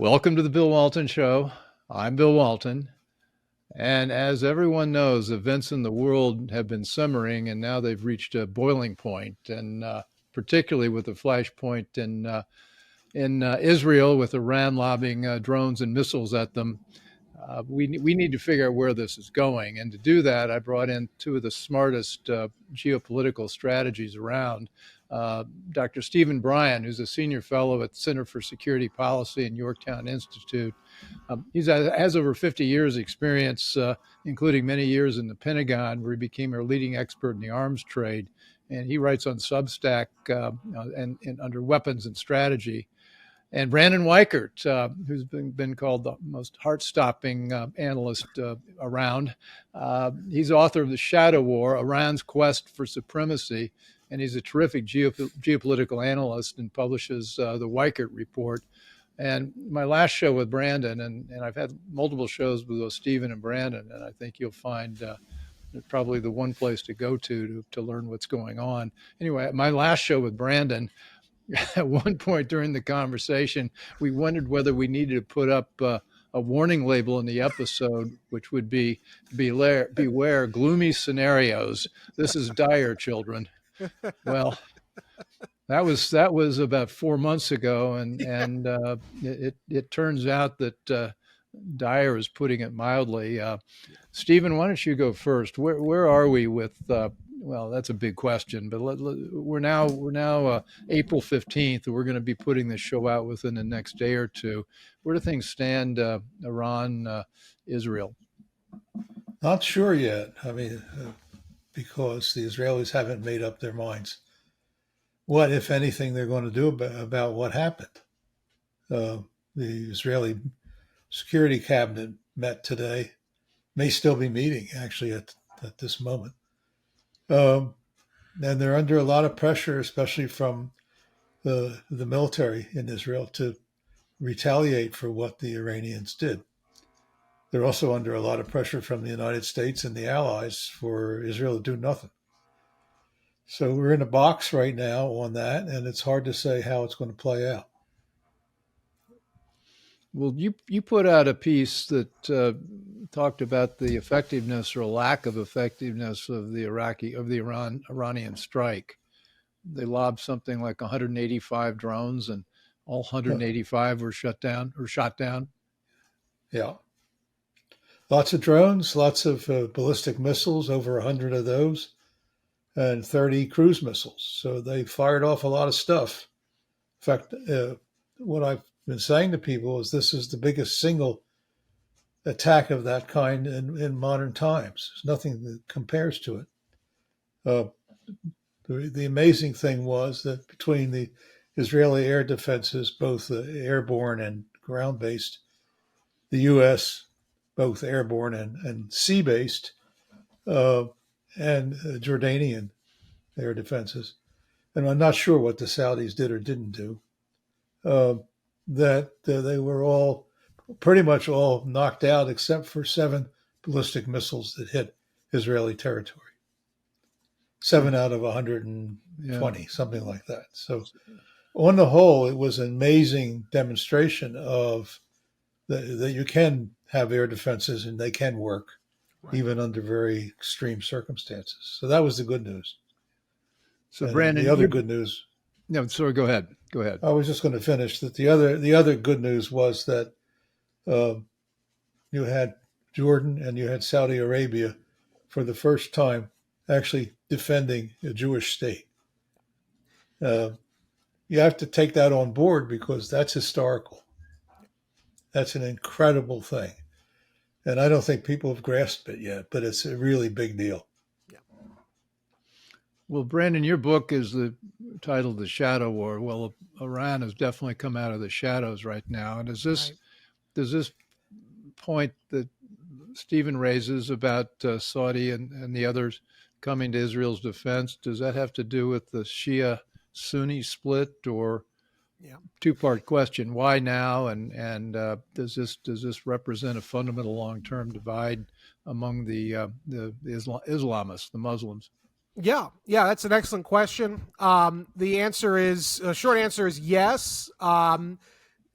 Welcome to the Bill Walton Show. I'm Bill Walton. And as everyone knows, events in the world have been simmering and now they've reached a boiling point. And particularly with the flashpoint in Israel with Iran lobbing drones and missiles at them, we need to figure out where this is going. And to do that, I brought in two of the smartest geopolitical strategies around. Dr. Stephen Bryen, who's a senior fellow at the Center for Security Policy and Yorktown Institute. He has over 50 years experience, including many years in the Pentagon, where he became a leading expert in the arms trade. And he writes on Substack and under weapons and strategy. And Brandon Weichert, who's been called the most heart-stopping analyst around. He's author of The Shadow War, Iran's Quest for Supremacy, and he's a terrific geopolitical analyst and publishes the Weichert Report. And my last show with Brandon, and I've had multiple shows with both Stephen and Brandon, and I think you'll find probably the one place to go to learn what's going on. Anyway, my last show with Brandon, at one point during the conversation, we wondered whether we needed to put up a warning label in the episode, which would be beware gloomy scenarios. This is dire, children. Well, that was about 4 months ago, and it turns out that dire is putting it mildly. Stephen, why don't you go first? Where are we with? Well, that's a big question, but we're now April 15th. We're going to be putting this show out within the next day or two. Where do things stand, Iran, Israel? Not sure yet. I mean, because the Israelis haven't made up their minds what, if anything, they're going to do about what happened. The Israeli Security Cabinet met today, may still be meeting actually at this moment. And they're under a lot of pressure, especially from the military in Israel, to retaliate for what the Iranians did. They're also under a lot of pressure from the United States and the allies for Israel to do nothing. So we're in a box right now on that, and it's hard to say how it's going to play out. Well, you put out a piece that talked about the effectiveness or lack of effectiveness of the Iranian strike. They lobbed something like 185 drones, and all 185 were shot down. Yeah. Lots of drones, lots of ballistic missiles, over 100 of those, and 30 cruise missiles. So they fired off a lot of stuff. In fact, what I've been saying to people is this is the biggest single attack of that kind in modern times. There's nothing that compares to it. The amazing thing was that between the Israeli air defenses, both airborne and ground-based, the U.S., both airborne and sea-based, and Jordanian air defenses. And I'm not sure what the Saudis did or didn't do, that they were all pretty much all knocked out except for 7 ballistic missiles that hit Israeli territory. 7 out of 120, something like that. So on the whole, it was an amazing demonstration of that you can have air defenses and they can work, right, even under very extreme circumstances. So that was the good news. So and Brandon, the other good news. No, sorry, go ahead. I was just going to finish that. The other good news was that you had Jordan and you had Saudi Arabia for the first time actually defending a Jewish state. You have to take that on board because that's historical. That's an incredible thing. And I don't think people have grasped it yet, but it's a really big deal. Yeah. Well, Brandon, your book is titled The Shadow War. Well, Iran has definitely come out of the shadows right now. And does this point that Stephen raises about Saudi and the others coming to Israel's defense, does that have to do with the Shia-Sunni split, or two-part question? Why now, and does this represent a fundamental long-term divide among the Islamists, the Muslims? Yeah, that's an excellent question. The short answer is yes.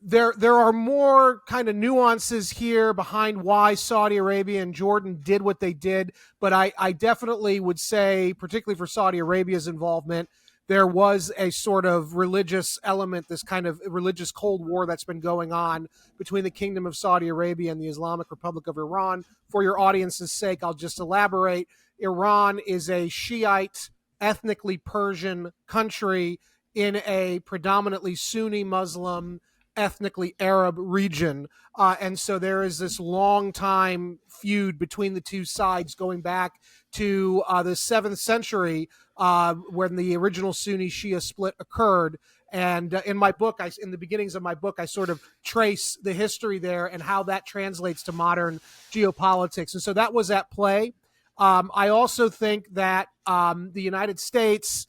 there are more kind of nuances here behind why Saudi Arabia and Jordan did what they did, but I definitely would say, particularly for Saudi Arabia's involvement, there was a sort of religious element, this kind of religious Cold War that's been going on between the Kingdom of Saudi Arabia and the Islamic Republic of Iran. For your audience's sake, I'll just elaborate. Iran is a Shiite, ethnically Persian country in a predominantly Sunni Muslim, ethnically Arab region. And so there is this long time feud between the two sides going back to the 7th century when the original Sunni Shia split occurred. And in my book, in the beginnings of my book, I sort of trace the history there and how that translates to modern geopolitics. And so that was at play. I also think that the United States,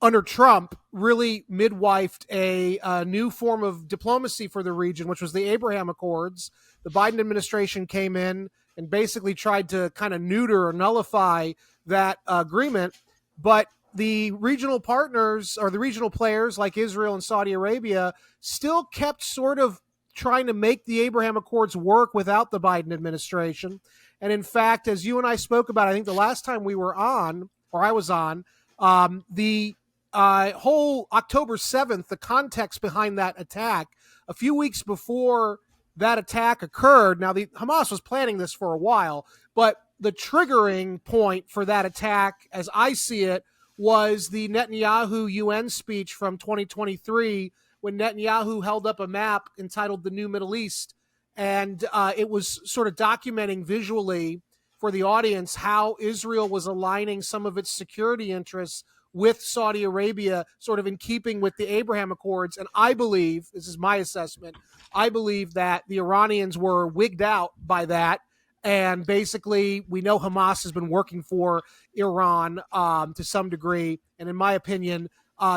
under Trump, really midwifed a new form of diplomacy for the region, which was the Abraham Accords. The Biden administration came in and basically tried to kind of neuter or nullify that agreement. But the regional partners or the regional players like Israel and Saudi Arabia still kept sort of trying to make the Abraham Accords work without the Biden administration. And in fact, as you and I spoke about, I think the last time we were on, or I was on, the whole October 7th, the context behind that attack, a few weeks before that attack occurred. Now, the Hamas was planning this for a while, but the triggering point for that attack, as I see it, was the Netanyahu UN speech from 2023, when Netanyahu held up a map entitled The New Middle East. And it was sort of documenting visually for the audience how Israel was aligning some of its security interests with Saudi Arabia, sort of in keeping with the Abraham Accords. And I believe, this is my assessment, I believe that the Iranians were wigged out by that. And basically, we know Hamas has been working for Iran to some degree. And in my opinion,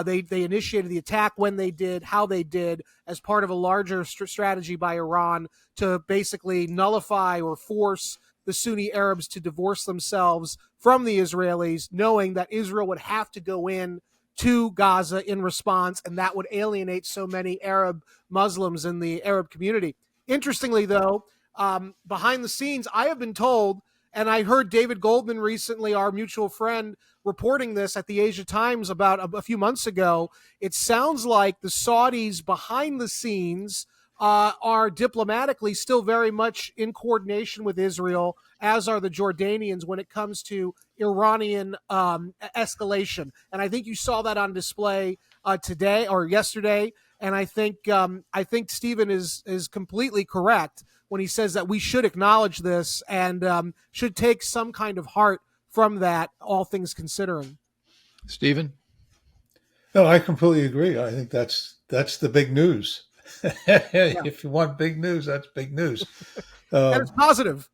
they initiated the attack when they did, how they did, as part of a larger strategy by Iran to basically nullify or force the Sunni Arabs to divorce themselves from the Israelis, knowing that Israel would have to go in to Gaza in response, and that would alienate so many Arab Muslims in the Arab community. Interestingly, though, behind the scenes, I have been told, and I heard David Goldman recently, our mutual friend, reporting this at the Asia Times about a few months ago. It sounds like the Saudis behind the scenes are diplomatically still very much in coordination with Israel, as are the Jordanians when it comes to Iranian escalation. And I think you saw that on display today or yesterday. And I think Stephen is completely correct when he says that we should acknowledge this and should take some kind of heart from that, all things considering. Stephen? No, I completely agree. I think that's the big news. If you want big news, that's big news. And it's positive.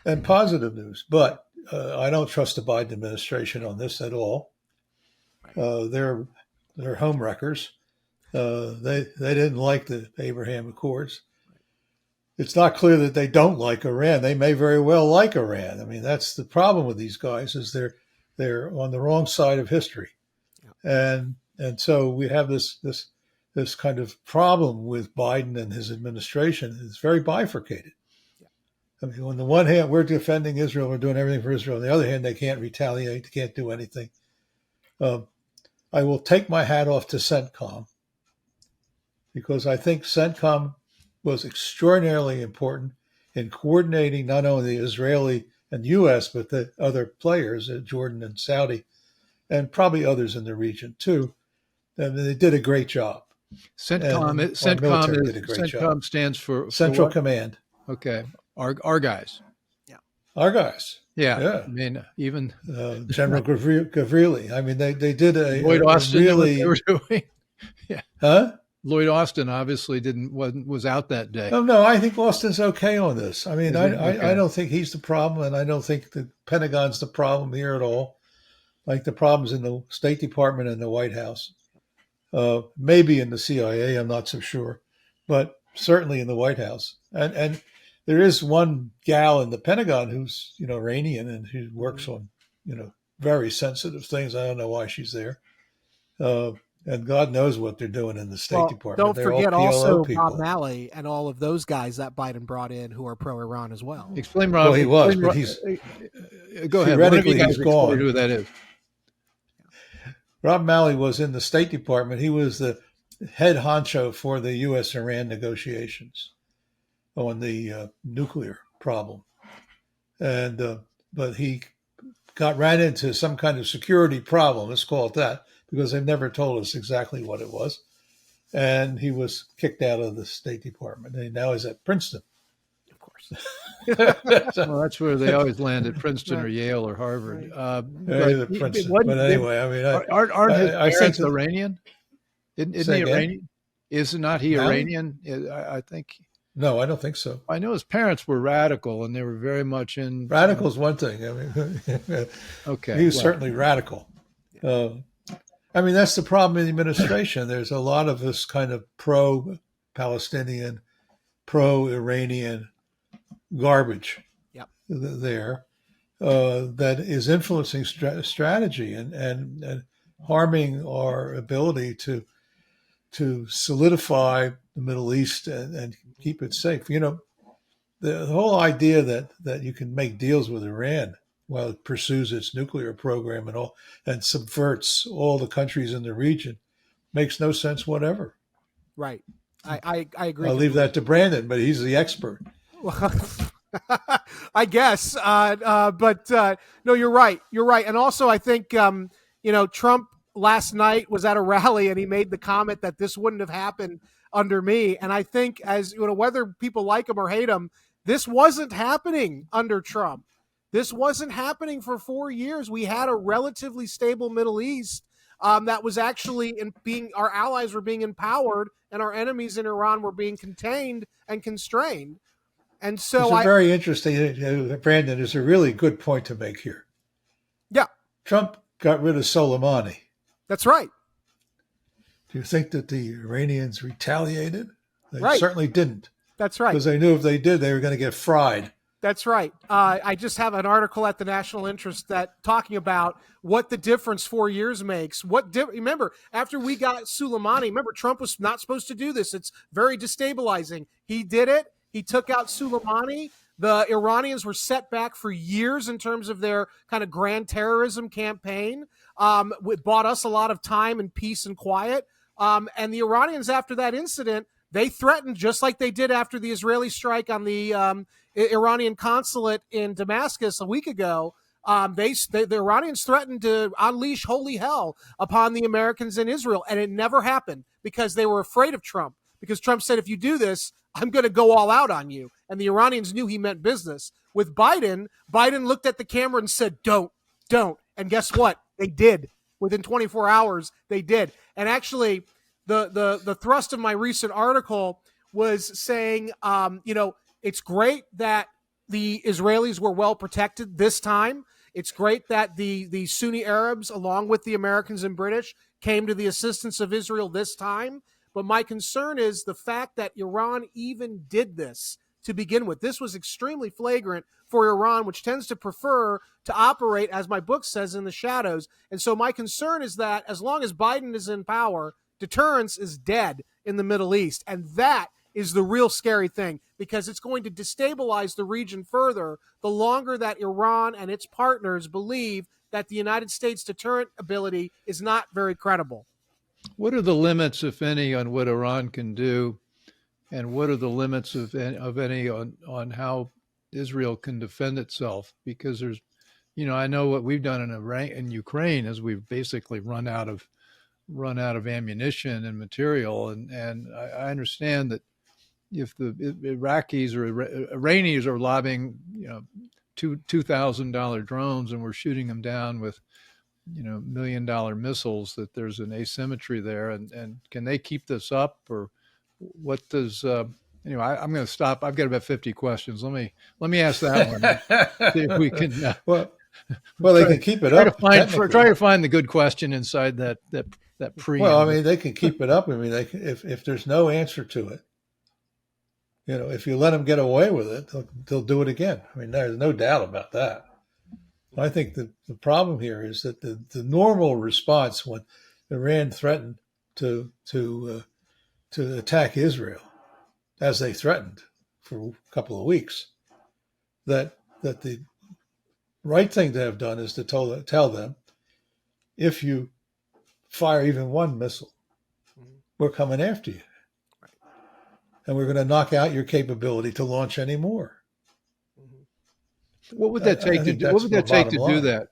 And positive news. But I don't trust the Biden administration on this at all. They're home wreckers. They didn't like the Abraham Accords. It's not clear that they don't like Iran. They may very well like Iran. I mean, that's the problem with these guys, is they're on the wrong side of history. Yeah. And so we have this kind of problem with Biden and his administration. It's very bifurcated. Yeah. I mean, on the one hand, we're defending Israel, we're doing everything for Israel. On the other hand, they can't retaliate, they can't do anything. I will take my hat off to CENTCOM, because I think CENTCOM was extraordinarily important in coordinating not only the Israeli and U.S., but the other players, Jordan and Saudi, and probably others in the region too. And they did a great job. CENTCOM stands for Central what? Command. Okay, our guys. Yeah, our guys. Yeah. I mean, even General Gavrili. I mean, they did a Lloyd Austin really. Knew what they were doing. Yeah. Huh? Lloyd Austin obviously was out that day. No, I think Austin's okay on this. I mean, Okay. I don't think he's the problem, and I don't think the Pentagon's the problem here at all. Like the problems in the State Department and the White House. Maybe in the CIA, I'm not so sure, but certainly in the White House. And there is one gal in the Pentagon who's, Iranian and who works on, very sensitive things. I don't know why she's there. And God knows what they're doing in the State Well, Department. don't They're all forget PLO also people. Bob Malley and all of those guys that Biden brought in who are pro-Iran as well. Explain, Rob. Well, he was, explain, but he's go ahead. One of you theoretically guys he's explain gone. who that is. Rob Malley was in the State Department. He was the head honcho for the U.S.-Iran negotiations on the nuclear problem, and but he ran into some kind of security problem. Let's call it that, because they've never told us exactly what it was. And he was kicked out of the State Department. And now he's at Princeton. Of course. Well, that's where they always land at Princeton or Yale or Harvard. But anyway, I mean, aren't his I parents think Iranian? Isn't Say he again? Iranian? Is not he Malley? Iranian? I think. No, I don't think so. I know his parents were radical, and they were very much in. Radical's one thing. I mean, Okay, he was certainly radical. I mean, that's the problem in the administration. There's a lot of this kind of pro-Palestinian, pro-Iranian garbage there that is influencing strategy and harming our ability to solidify the Middle East and keep it safe. You know, the whole idea that you can make deals with Iran while it pursues its nuclear program and subverts all the countries in the region makes no sense whatever. Right. I agree. I'll leave that to Brandon, but he's the expert. I guess. But no, you're right. You're right. And also, I think, Trump last night was at a rally and he made the comment that this wouldn't have happened under me. And I think, as you know, whether people like him or hate him, this wasn't happening under Trump. This wasn't happening for 4 years. We had a relatively stable Middle East that was actually our allies were being empowered and our enemies in Iran were being contained and constrained. And so it's very interesting, Brandon, there's a really good point to make here. Yeah. Trump got rid of Soleimani. That's right. Do you think that the Iranians retaliated? They Right. certainly didn't. That's right. Because they knew if they did, they were going to get fried. That's right. I just have an article at the National Interest that talking about what the difference 4 years makes. Remember, after we got Soleimani, remember Trump was not supposed to do this. It's very destabilizing. He did it. He took out Soleimani. The Iranians were set back for years in terms of their kind of grand terrorism campaign. It bought us a lot of time and peace and quiet. And the Iranians, after that incident, they threatened, just like they did after the Israeli strike on the Iranian consulate in Damascus a week ago. The Iranians threatened to unleash holy hell upon the Americans in Israel, and it never happened because they were afraid of Trump. Because Trump said, if you do this, I'm going to go all out on you. And the Iranians knew he meant business. With Biden looked at the camera and said, don't. And guess what? They did. Within 24 hours, they did. And actually, the thrust of my recent article was saying, it's great that the Israelis were well protected this time. It's great that the Sunni Arabs, along with the Americans and British, came to the assistance of Israel this time. But my concern is the fact that Iran even did this to begin with. This was extremely flagrant for Iran, which tends to prefer to operate, as my book says, in the shadows. And so my concern is that as long as Biden is in power, deterrence is dead in the Middle East. And that is the real scary thing, because it's going to destabilize the region further the longer that Iran and its partners believe that the United States' deterrent ability is not very credible. What are the limits, if any, on what Iran can do, and what are the limits of any on how Israel can defend itself? Because there's, I know what we've done in Ukraine is we've basically run out of ammunition and material, and I understand that if the Iraqis or Iranians are lobbing $2,000 drones and we're shooting them down with $1 million missiles, that there's an asymmetry there, and can they keep this up, or what does anyway? I'm going to stop. I've got about 50 questions. Let me ask that one. See if we can. Well, they can keep it up. Try to find the good question inside that pre. Well, I mean, they can keep it up. I mean, they can, if there's no answer to it, if you let them get away with it, they'll do it again. I mean, there's no doubt about that. I think the problem here is that the normal response when Iran threatened to attack Israel, as they threatened for a couple of weeks, that the right thing to have done is to tell them, if you fire even one missile, we're coming after you. And we're going to knock out your capability to launch any more. What would that take to do? What would that take to do that,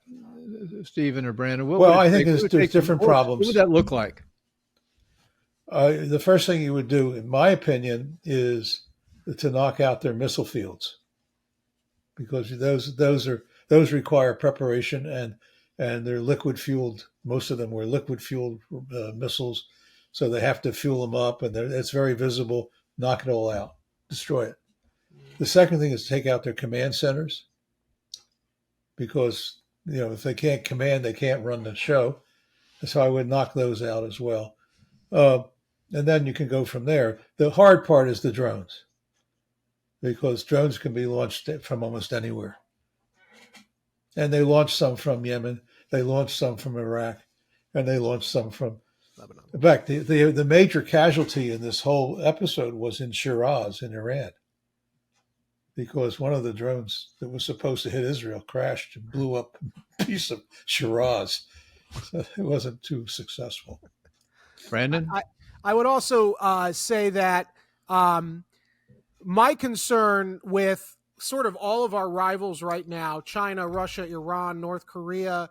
Stephen or Brandon? Well, I think there's different problems. What would that look like? The first thing you would do, in my opinion, is to knock out their missile fields, because those require preparation, and they're liquid fueled. Most of them were liquid fueled missiles, so they have to fuel them up, and it's very visible. Knock it all out, destroy it. The second thing is to take out their command centers, because if they can't command, they can't run the show. So I would knock those out as well. And then you can go from there. The hard part is the drones, because drones can be launched from almost anywhere. And they launched some from Yemen, they launched some from Iraq, and they launched some from Lebanon. In fact, the major casualty in this whole episode was in Shiraz in Iran, because one of the drones that was supposed to hit Israel crashed and blew up a piece of Shiraz. So it wasn't too successful. Brandon? I would also say that my concern with sort of all of our rivals right now, China, Russia, Iran, North Korea,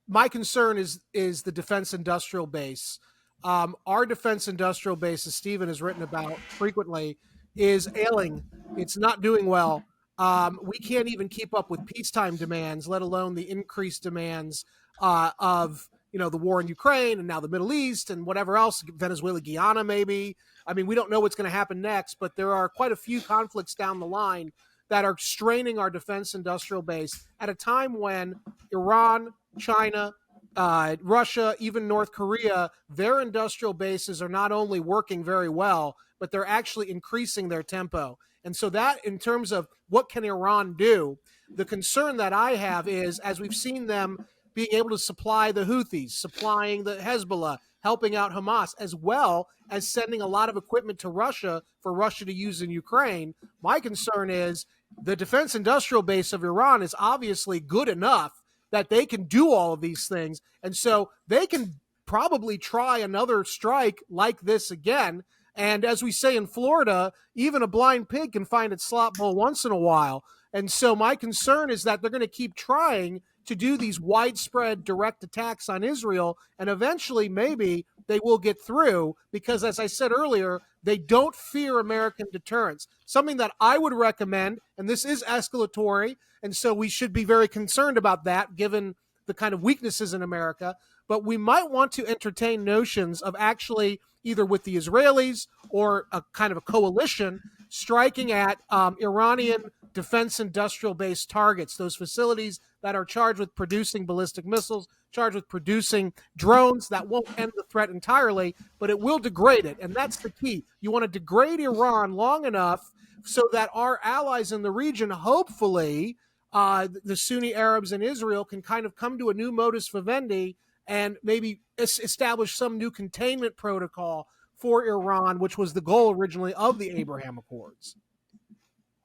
my concern is the defense industrial base. Our defense industrial base, as Stephen has written about frequently, is ailing. It's not doing well. We can't even keep up with peacetime demands, let alone the increased demands of the war in Ukraine and now the Middle East and whatever else, Venezuela, Guyana, maybe. I mean, we don't know what's going to happen next, but there are quite a few conflicts down the line that are straining our defense industrial base at a time when Iran, China, Russia, even North Korea, their industrial bases are not only working very well, but they're actually increasing their tempo. And so that, in terms of what can Iran do, the concern that I have is, as we've seen them being able to supply the Houthis, supplying the Hezbollah, helping out Hamas, as well as sending a lot of equipment to Russia for Russia to use in Ukraine, my concern is the defense industrial base of Iran is obviously good enough that they can do all of these things. And so they can probably try another strike like this again. And as we say in Florida, even a blind pig can find its slop bowl once in a while. And so my concern is that they're going to keep trying to do these widespread direct attacks on Israel, and eventually maybe they will get through, because, as I said earlier, they don't fear American deterrence. Something that I would recommend, and this is escalatory, and so we should be very concerned about that given the kind of weaknesses in America, but we might want to entertain notions of actually either with the Israelis or a kind of a coalition striking at Iranian defense industrial base targets, those facilities that are charged with producing ballistic missiles, charged with producing drones. That won't end the threat entirely, but it will degrade it. And that's the key. You want to degrade Iran long enough so that our allies in the region, hopefully, the Sunni Arabs in Israel, can kind of come to a new modus vivendi and maybe establish some new containment protocol for Iran, which was the goal originally of the Abraham Accords.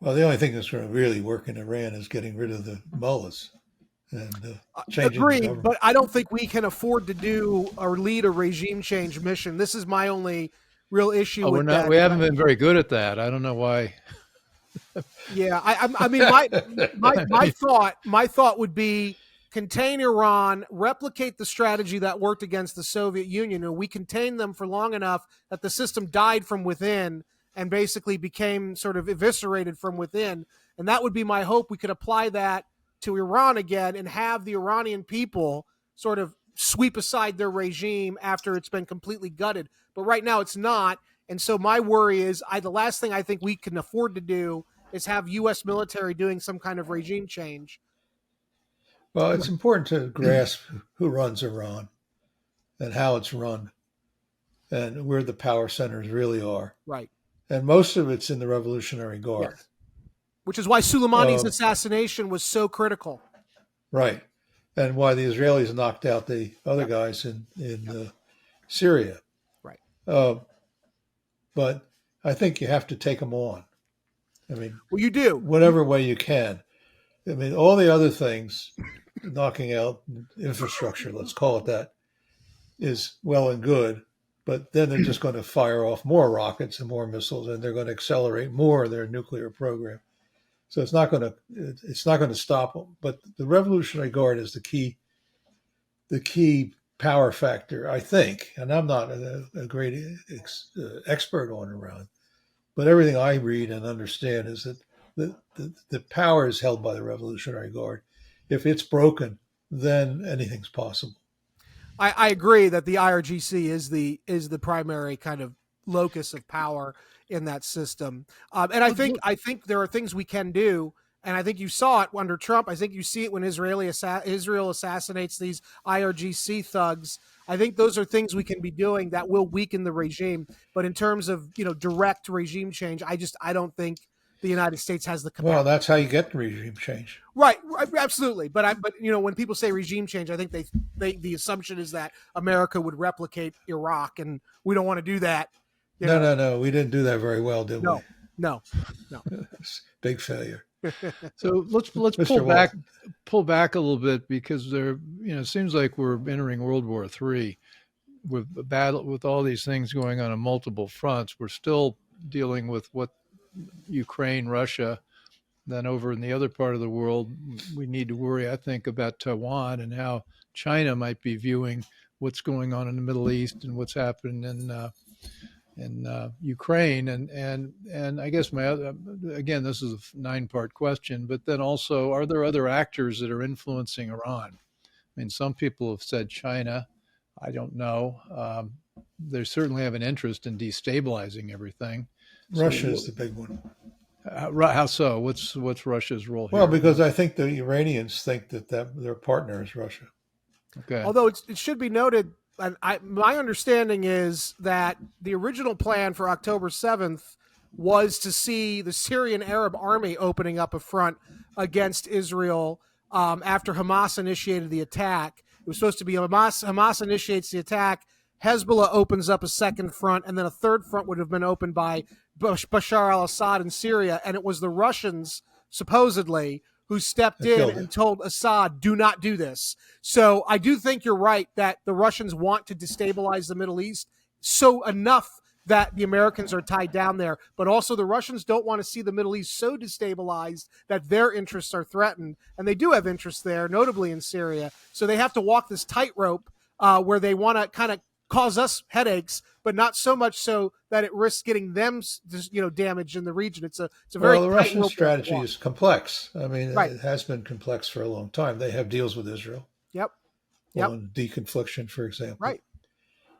Well, the only thing that's going to really work in Iran is getting rid of the mullahs and changing the government. But I don't think we can afford to do or lead a regime change mission. This is my only real issue with that. We haven't been very good at that. I don't know why. Yeah, I mean, my thought would be contain Iran, replicate the strategy that worked against the Soviet Union, and we contained them for long enough that the system died from within and basically became sort of eviscerated from within. And that would be my hope. We could apply that to Iran again and have the Iranian people sort of sweep aside their regime after it's been completely gutted. But right now it's not. And so my worry is the last thing I think we can afford to do is have U.S. military doing some kind of regime change. Well, it's important to grasp who runs Iran and how it's run and where the power centers really are. Right. And most of it's in the Revolutionary Guard. Yes. Which is why Soleimani's assassination was so critical. Right. And why the Israelis knocked out the other guys in Syria. Right. But I think you have to take them on. I mean, Well, you do. whatever way you can. I mean, all the other things, knocking out infrastructure, let's call it that, is well and good. But then they're just going to fire off more rockets and more missiles, and they're going to accelerate more their nuclear program. So it's not going to stop them. But the Revolutionary Guard is the key power factor, I think. And I'm not a great expert on Iran, but everything I read and understand is that the power is held by the Revolutionary Guard. If it's broken, then anything's possible. I agree that the IRGC is the primary kind of locus of power in that system, and I think there are things we can do. And I think you saw it under Trump. I think you see it when Israel assassinates these IRGC thugs. I think those are things we can be doing that will weaken the regime. But in terms of direct regime change, I don't think the United States has the capacity. Well, that's how you get regime change. Right, absolutely. But when people say regime change, I think the assumption is that America would replicate Iraq, and we don't want to do that. No. We didn't do that very well, did we? No. Big failure. So let's pull back a little bit, because it seems like we're entering World War III with a battle, with all these things going on multiple fronts. We're still dealing with what Ukraine, Russia. Then over in the other part of the world, we need to worry, I think, about Taiwan and how China might be viewing what's going on in the Middle East and what's happening in Ukraine. And I guess again, this is a 9-part question, but then also, are there other actors that are influencing Iran? I mean, some people have said China. I don't know. They certainly have an interest in destabilizing everything. Russia is the big one. How so? What's Russia's role here? Well, because I think the Iranians think that their partner is Russia. Okay. Although it should be noted, my understanding is that the original plan for October 7th was to see the Syrian Arab army opening up a front against Israel after Hamas initiated the attack. It was supposed to be Hamas initiates the attack, Hezbollah opens up a second front, and then a third front would have been opened by Bashar al-Assad in Syria. And it was the Russians, supposedly, who stepped in and told Assad, do not do this. So I do think you're right that the Russians want to destabilize the Middle East so enough that the Americans are tied down there. But also the Russians don't want to see the Middle East so destabilized that their interests are threatened. And they do have interests there, notably in Syria. So they have to walk this tightrope where they want to kind of cause us headaches, but not so much so that it risks getting them, damaged in the region. It's a very the Russian strategy is complex. I mean, right. It has been complex for a long time. They have deals with Israel. Yep. On deconfliction, for example. Right.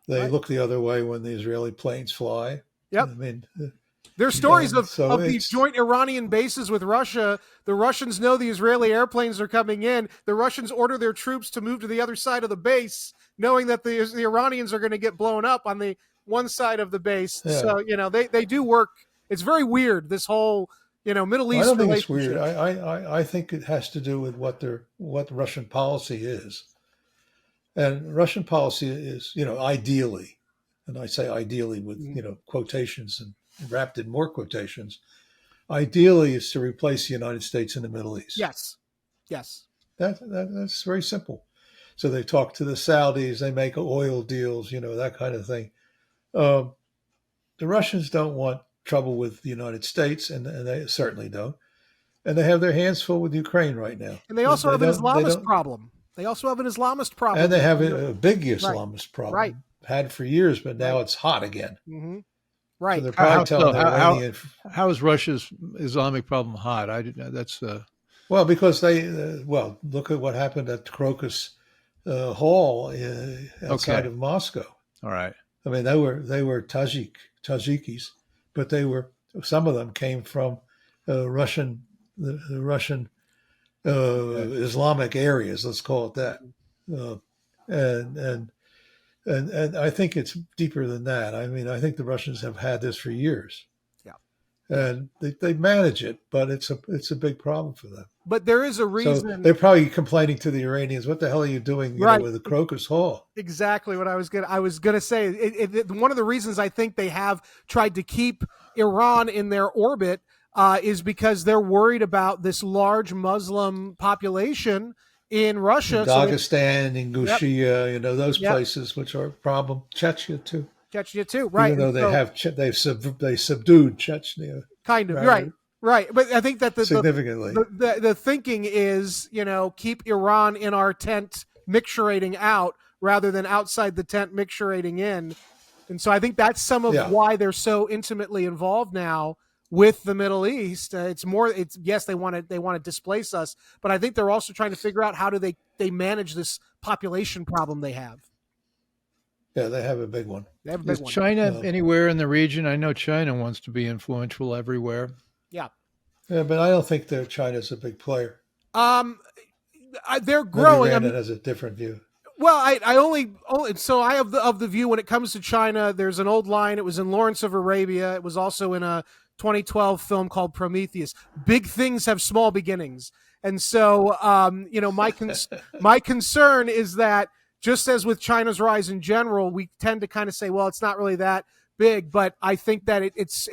They look the other way when the Israeli planes fly. Yep. I mean, there's stories of these joint Iranian bases with Russia. The Russians know the Israeli airplanes are coming in. The Russians order their troops to move to the other side of the base, knowing that the Iranians are going to get blown up on the one side of the base. Yeah. So, they do work. It's very weird, this whole, Middle East. I don't think it's weird. I think it has to do with what Russian policy is. And Russian policy is, ideally, and I say ideally with, quotations and wrapped in more quotations, ideally is to replace the United States in the Middle East. Yes. That's very simple. So they talk to the Saudis, they make oil deals, that kind of thing. The Russians don't want trouble with the United States, and they certainly don't. And they have their hands full with Ukraine right now. And they also have an Islamist problem. They also have an Islamist problem. And they have a big Islamist problem. Right. Had for years, but now it's hot again. Mm-hmm. Right. So they're probably telling the Iranian... How is Russia's Islamic problem hot? Well, because they... look at what happened at Crocus Hall outside of Moscow. All right. I mean, they were Tajikis, but some of them came from the Russian Islamic areas, let's call it that. And I think it's deeper than that. I mean, I think the Russians have had this for years. Yeah. and they manage it, but it's a big problem for them. But there is a So reason. they're probably complaining to the Iranians, "What the hell are you doing? Right. With the Crocus Hall?" Exactly what I was gonna say. One of the reasons I think they have tried to keep Iran in their orbit is because they're worried about this large Muslim population in Russia, Dagestan, Ingushetia, Yep. Those Yep. places which are a problem. Chechnya too. Chechnya too, right? Even though they subdued Chechnya, kind of right. But I think that significantly the thinking is, keep Iran in our tent, mixturating out rather than outside the tent, mixturating in. And so I think that's some of why they're so intimately involved now with the Middle East. Yes, they want to displace us, but I think they're also trying to figure out how do they manage this population problem they have. Yeah, they have a big one. Is China anywhere in the region? I know China wants to be influential everywhere. Yeah. Yeah, but I don't think China's a big player. They're growing. Brandon has a different view. Well, I have of the view when it comes to China. There's an old line. It was in Lawrence of Arabia. It was also in a 2012 film called Prometheus. Big things have small beginnings, and so my concern is that just as with China's rise in general, we tend to kind of say, well, it's not really that big, but I think that it's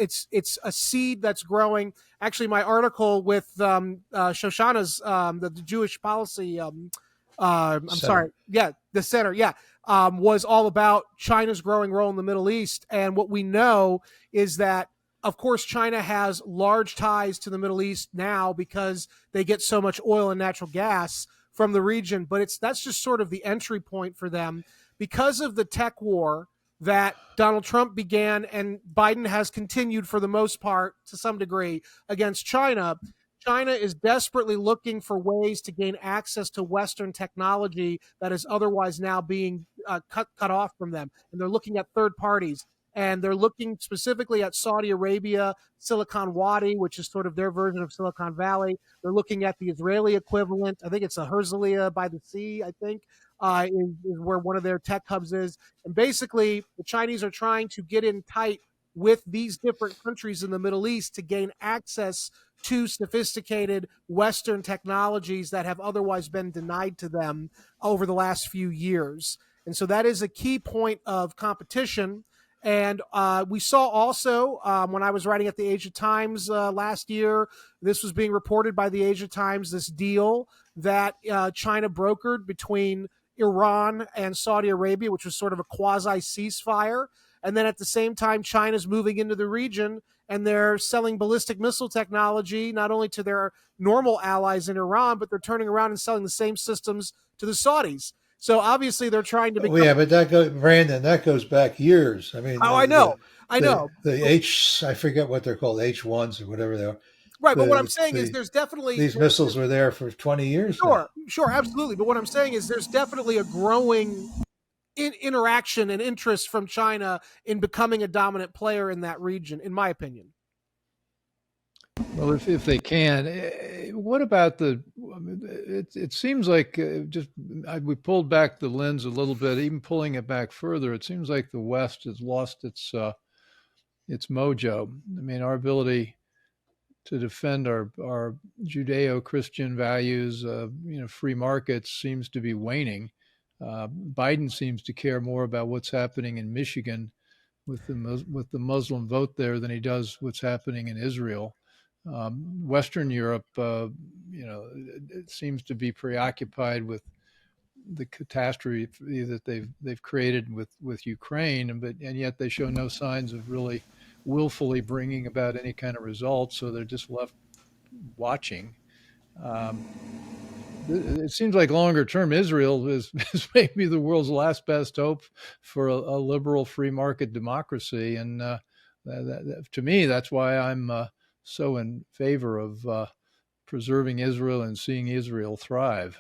a seed that's growing. Actually, my article with Shoshana's the Jewish policy. I'm sorry. Yeah, the center. Yeah, was all about China's growing role in the Middle East, and what we know is that, of course, China has large ties to the Middle East now because they get so much oil and natural gas from the region, but that's just sort of the entry point for them because of the tech war that Donald Trump began and Biden has continued for the most part to some degree against China. China is desperately looking for ways to gain access to Western technology that is otherwise now being cut off from them. And they're looking at third parties. And they're looking specifically at Saudi Arabia, Silicon Wadi, which is sort of their version of Silicon Valley. They're looking at the Israeli equivalent. I think it's a Herzliya by the Sea, I think, is where one of their tech hubs is. And basically, the Chinese are trying to get in tight with these different countries in the Middle East to gain access to sophisticated Western technologies that have otherwise been denied to them over the last few years. And so that is a key point of competition. And we saw also when I was writing at the Asia Times last year, this was being reported by the Asia Times, this deal that China brokered between Iran and Saudi Arabia, which was sort of a quasi ceasefire. And then at the same time, China's moving into the region and they're selling ballistic missile technology, not only to their normal allies in Iran, but they're turning around and selling the same systems to the Saudis. So obviously they're trying to become... Yeah, but Brandon, that goes back years. I mean, I know. I forget what they're called, H1s or whatever they are. Right, but what I'm saying is there's definitely... These missiles were there for 20 years. Sure, absolutely. But what I'm saying is there's definitely a growing interaction and interest from China in becoming a dominant player in that region, in my opinion. Well, if they can, what about it seems like we pulled back the lens a little bit, even pulling it back further. It seems like the West has lost its mojo. I mean, our ability to defend our Judeo-Christian values, free markets seems to be waning. Biden seems to care more about what's happening in Michigan with the Muslim vote there than he does what's happening in Israel. Western Europe, it seems to be preoccupied with the catastrophe that they've created with Ukraine, and yet they show no signs of really willfully bringing about any kind of results. So they're just left watching. It seems like longer term Israel is maybe the world's last best hope for a liberal free market democracy, and to me, that's why I'm so in favor of preserving Israel and seeing Israel thrive.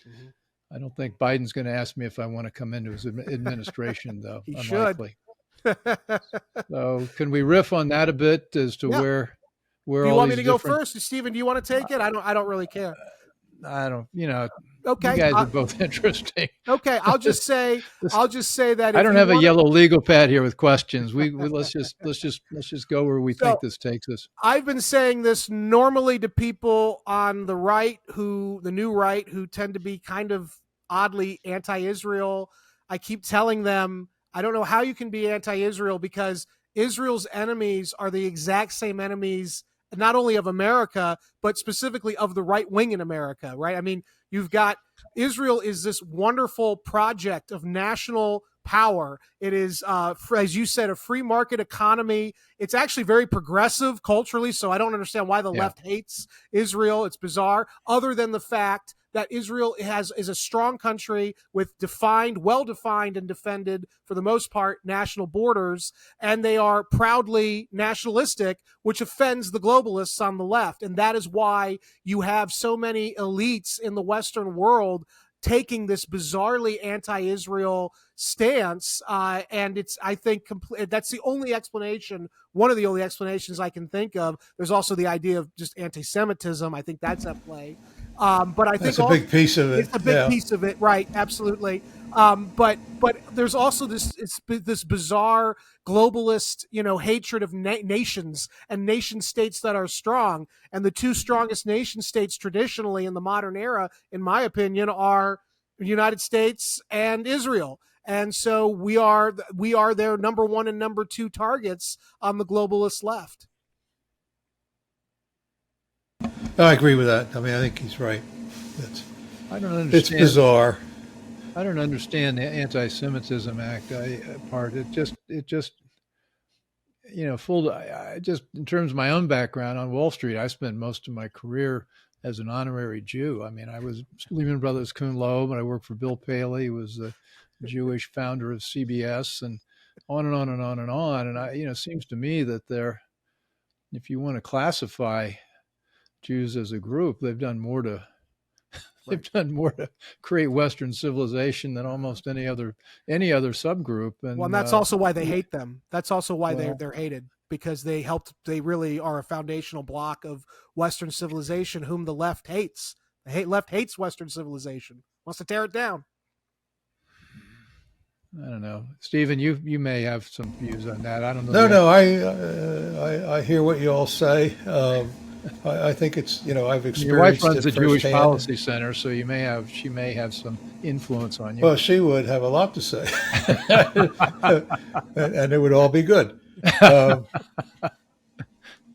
Mm-hmm. I don't think Biden's going to ask me if I want to come into his administration, though. He unlikely. Should. So, can we riff on that a bit as to where do you want me to go first, Stephen? Do you want to take it? I don't really care. I don't, you Okay. guys are both interesting. Okay. I'll just say that I if don't you have a wanna- yellow legal pad here with questions. We let's just go where we think this takes us. I've been saying this normally to people on the right, the new right, who tend to be kind of oddly anti-Israel. I keep telling them, I don't know how you can be anti-Israel, because Israel's enemies are the exact same enemies, not only of America, but specifically of the right wing in America, right? I mean, you've got Israel is this wonderful project of national power. It is, as you said, a free market economy. It's actually very progressive culturally, so I don't understand why the left hates Israel. It's bizarre, other than the fact that Israel is a strong country with well-defined and defended, for the most part, national borders, and they are proudly nationalistic, which offends the globalists on the left. And that is why you have so many elites in the Western world taking this bizarrely anti-Israel stance, and I think that's the only explanation, one of the only explanations I can think of. There's also the idea of just anti-Semitism. I think that's at play. But I think that's a big piece of it. It's a big piece of it, right? Absolutely. But there's also this bizarre globalist, hatred of nations and nation states that are strong. And the two strongest nation states traditionally in the modern era, in my opinion, are the United States and Israel. And so we are their number one and number two targets on the globalist left. I agree with that. I mean, I think he's right. I don't understand. It's bizarre. I don't understand the Anti-Semitism Act part. It just, I just, in terms of my own background on Wall Street, I spent most of my career as an honorary Jew. I mean, I was Lehman Brothers Kuhn Loeb, and I worked for Bill Paley, who was the Jewish founder of CBS, and on and on and on and on. And it seems to me that if you want to classify Jews as a group, they've done more to create Western civilization than almost any other subgroup. And that's also why they hate them. That's also why they're hated, because they really are a foundational block of Western civilization, whom the left hates. The left hates Western civilization, wants to tear it down. I don't know, Stephen. You may have some views on that. I don't know. No. I hear what you all say. I think it's I've experienced. Your wife runs the Jewish firsthand. Policy Center, so she may have some influence on you. Well, she would have a lot to say, and it would all be good. But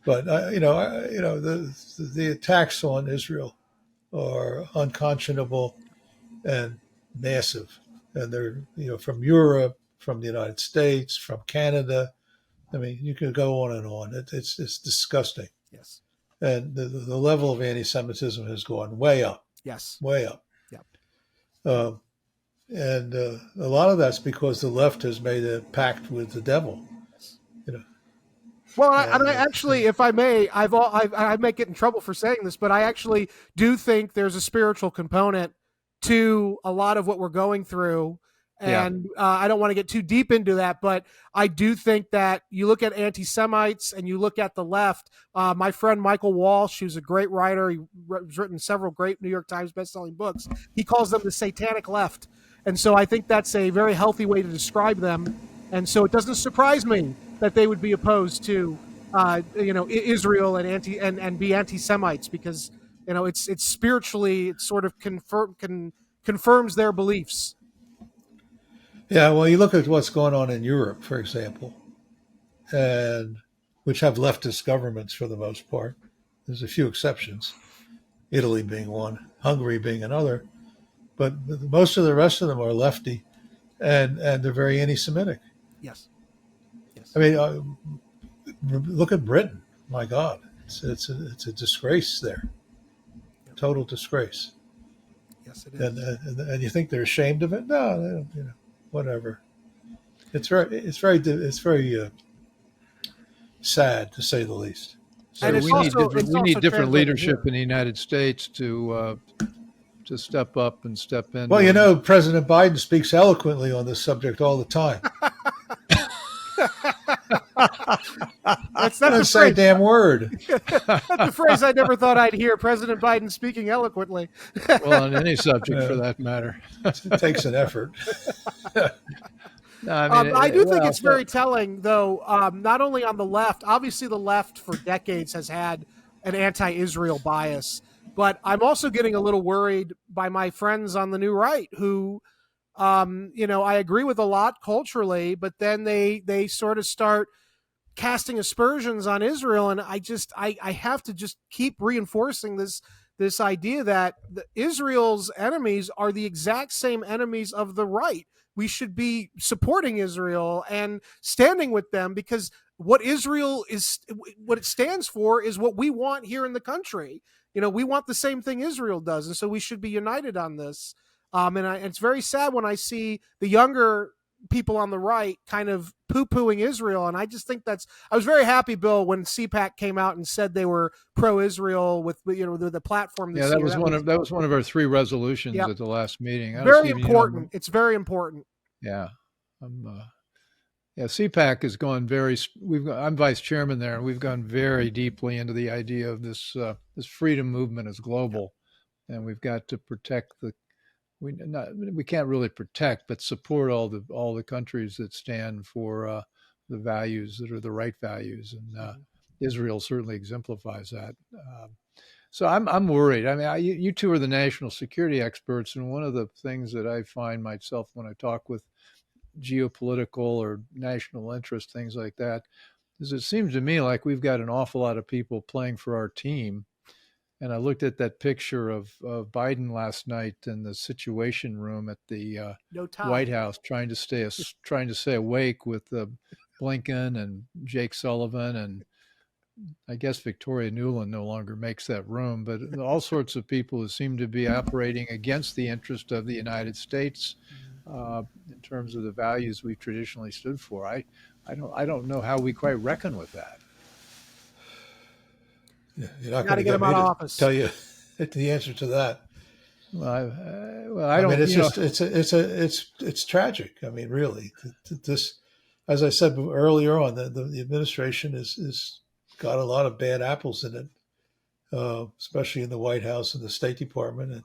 the attacks on Israel are unconscionable and massive, and they're from Europe, from the United States, from Canada. I mean, you can go on and on. It's disgusting. Yes. And the level of anti-Semitism has gone way up. Yes. Way up. Yeah. And a lot of that's because the left has made a pact with the devil. Well, I actually, if I may, I might get in trouble for saying this, but I actually do think there's a spiritual component to a lot of what we're going through. And I don't want to get too deep into that, but I do think that you look at anti-Semites and you look at the left. My friend Michael Walsh, who's a great writer, he's written several great New York Times bestselling books. He calls them the Satanic Left. And so I think that's a very healthy way to describe them. And so it doesn't surprise me that they would be opposed to, Israel and be anti-Semites, because, it's spiritually, it sort of confirms their beliefs. Yeah, well, you look at what's going on in Europe, for example, and which have leftist governments for the most part. There's a few exceptions, Italy being one, Hungary being another, but most of the rest of them are lefty, and they're very anti-Semitic. Yes. I mean, look at Britain. My God, it's a disgrace there, total disgrace. Yes, it is. And you think they're ashamed of it? No, they don't. Whatever. It's very sad, to say the least. So we need different leadership in the United States to step up and step in. Well, President Biden speaks eloquently on this subject all the time. That's I the didn't say a phrase. damn word. That's the phrase I never thought I'd hear. President Biden speaking eloquently. Well, on any subject for Yeah. that matter. It takes an effort. No, I mean, I do think well, it's very telling, though, not only on the left, obviously the left for decades has had an anti-Israel bias, but I'm also getting a little worried by my friends on the new right who, I agree with a lot culturally, but then they sort of start casting aspersions on Israel. And I have to just keep reinforcing this idea that Israel's enemies are the exact same enemies of the right. We should be supporting Israel and standing with them because what it stands for is what we want here in the country. We want the same thing Israel does. And so we should be united on this. And it's very sad when I see the younger people on the right kind of poo-pooing Israel. And I just think I was very happy, Bill, when CPAC came out and said they were pro-Israel with the platform this yeah, year. that was one of our 3 resolutions Yep. at the last meeting. Very important. It's very important. Yeah. CPAC has gone I'm vice chairman there, and we've gone very deeply into the idea of this freedom movement is global, and we've got to protect we can't really protect, but support all the countries that stand for the values that are the right values, and Israel certainly exemplifies that. So I'm worried. I mean, you two are the national security experts, and one of the things that I find myself when I talk with geopolitical or national interest things like that is it seems to me like we've got an awful lot of people playing for our team. And I looked at that picture of Biden last night in the Situation Room at the White House, trying to stay awake with Blinken and Jake Sullivan, and I guess Victoria Nuland no longer makes that room, but all sorts of people who seem to be operating against the interest of the United States in terms of the values we've traditionally stood for. I don't know how we quite reckon with that. Yeah, you're not going to get me to office. Tell you the answer to that. I don't. I mean, it's tragic. I mean, really, this, as I said earlier on, the administration is got a lot of bad apples in it, especially in the White House and the State Department,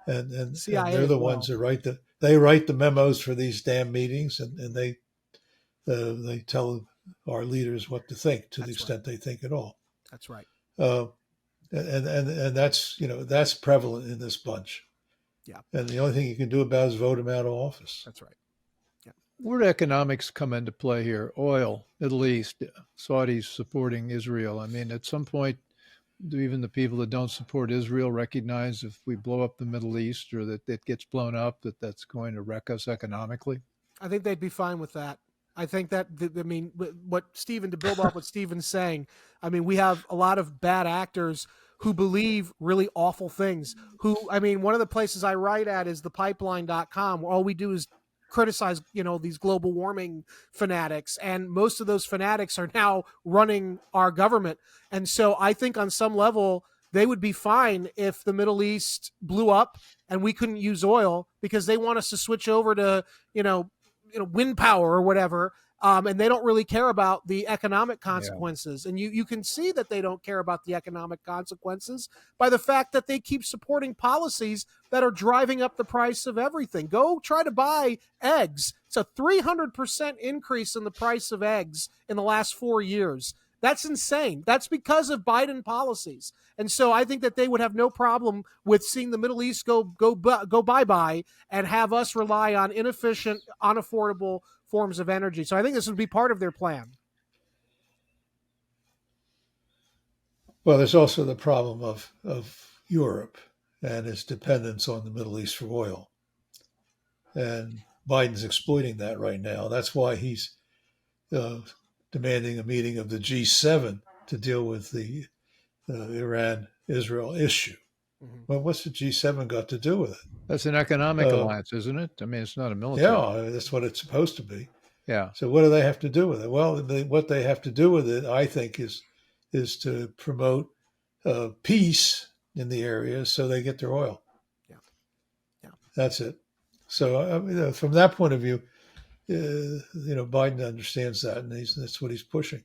and they're the ones that write the memos for these damn meetings, and they tell our leaders what to think to the extent they think at all. That's right. And that's prevalent in this bunch. Yeah. And the only thing you can do about it is vote them out of office. That's right. Yeah. Where do economics come into play here? Oil, Middle East, Saudis supporting Israel. I mean, at some point, do even the people that don't support Israel recognize if we blow up the Middle East or that it gets blown up, that's going to wreck us economically? I think they'd be fine with that. I think that, to build off what Stephen's saying, I mean, we have a lot of bad actors who believe really awful things. One of the places I write at is thepipeline.com, where all we do is criticize, these global warming fanatics. And most of those fanatics are now running our government. And so I think on some level, they would be fine if the Middle East blew up and we couldn't use oil because they want us to switch over to, wind power or whatever. And they don't really care about the economic consequences. Yeah. And you can see that they don't care about the economic consequences by the fact that they keep supporting policies that are driving up the price of everything. Go try to buy eggs. It's a 300% increase in the price of eggs in the last 4 years. That's insane. That's because of Biden policies. And so I think that they would have no problem with seeing the Middle East go bye-bye and have us rely on inefficient, unaffordable forms of energy. So I think this would be part of their plan. Well, there's also the problem of Europe and its dependence on the Middle East for oil. And Biden's exploiting that right now. That's why he's demanding a meeting of the G7 to deal with the Iran-Israel issue. Mm-hmm. Well, what's the G7 got to do with it? That's an economic alliance, isn't it? I mean, it's not a military. Yeah, that's what it's supposed to be. Yeah. So what do they have to do with it? Well, what they have to do with it, I think, is to promote peace in the area so they get their oil. Yeah. That's it. So from that point of view, Biden understands that, and that's what he's pushing.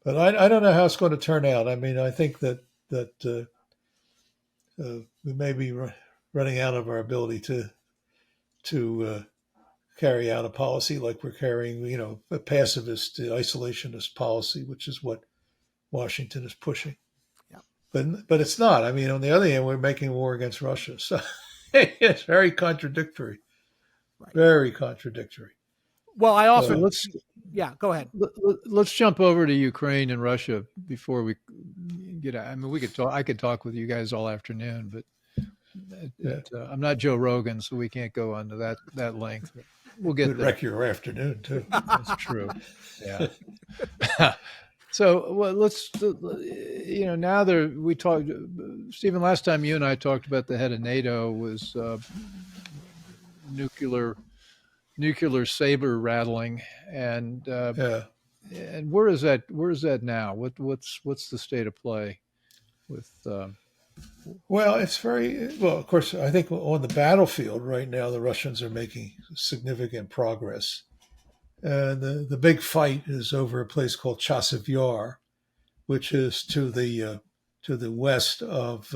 But I don't know how it's going to turn out. I mean, I think that we may be running out of our ability to carry out a policy like we're carrying, a pacifist, isolationist policy, which is what Washington is pushing. Yeah. But it's not. I mean, on the other hand, we're making war against Russia, so it's very contradictory. Right. Very contradictory. Well, I often go ahead. Let's jump over to Ukraine and Russia before we get out. I mean, we could talk. I could talk with you guys all afternoon, but I'm not Joe Rogan, so we can't go on to that length. We'll get there. Wreck your afternoon too. That's true. Yeah. So let's now we talked, Stephen. Last time you and I talked about the head of NATO was nuclear saber rattling, and where is that now? What's the state of play with? Well, it's very well. Of course, I think on the battlefield right now, the Russians are making significant progress. The big fight is over a place called Chasiv Yar, which is to the west of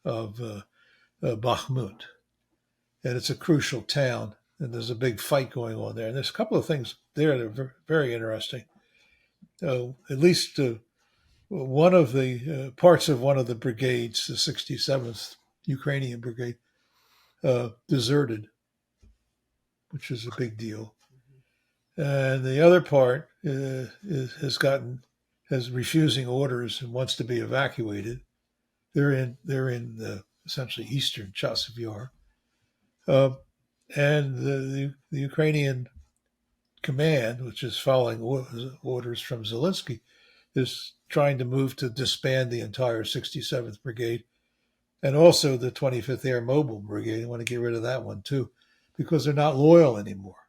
Bakhmut, and it's a crucial town. And there's a big fight going on there. And there's a couple of things there that are very interesting. At least one of the parts of one of the brigades, the 67th Ukrainian Brigade, deserted, which is a big deal. And the other part has refusing orders and wants to be evacuated. They're in essentially eastern Chasiv Yar. And the Ukrainian command, which is following orders from Zelensky, is trying to move to disband the entire 67th Brigade and also the 25th Air Mobile Brigade. They want to get rid of that one too, because they're not loyal anymore.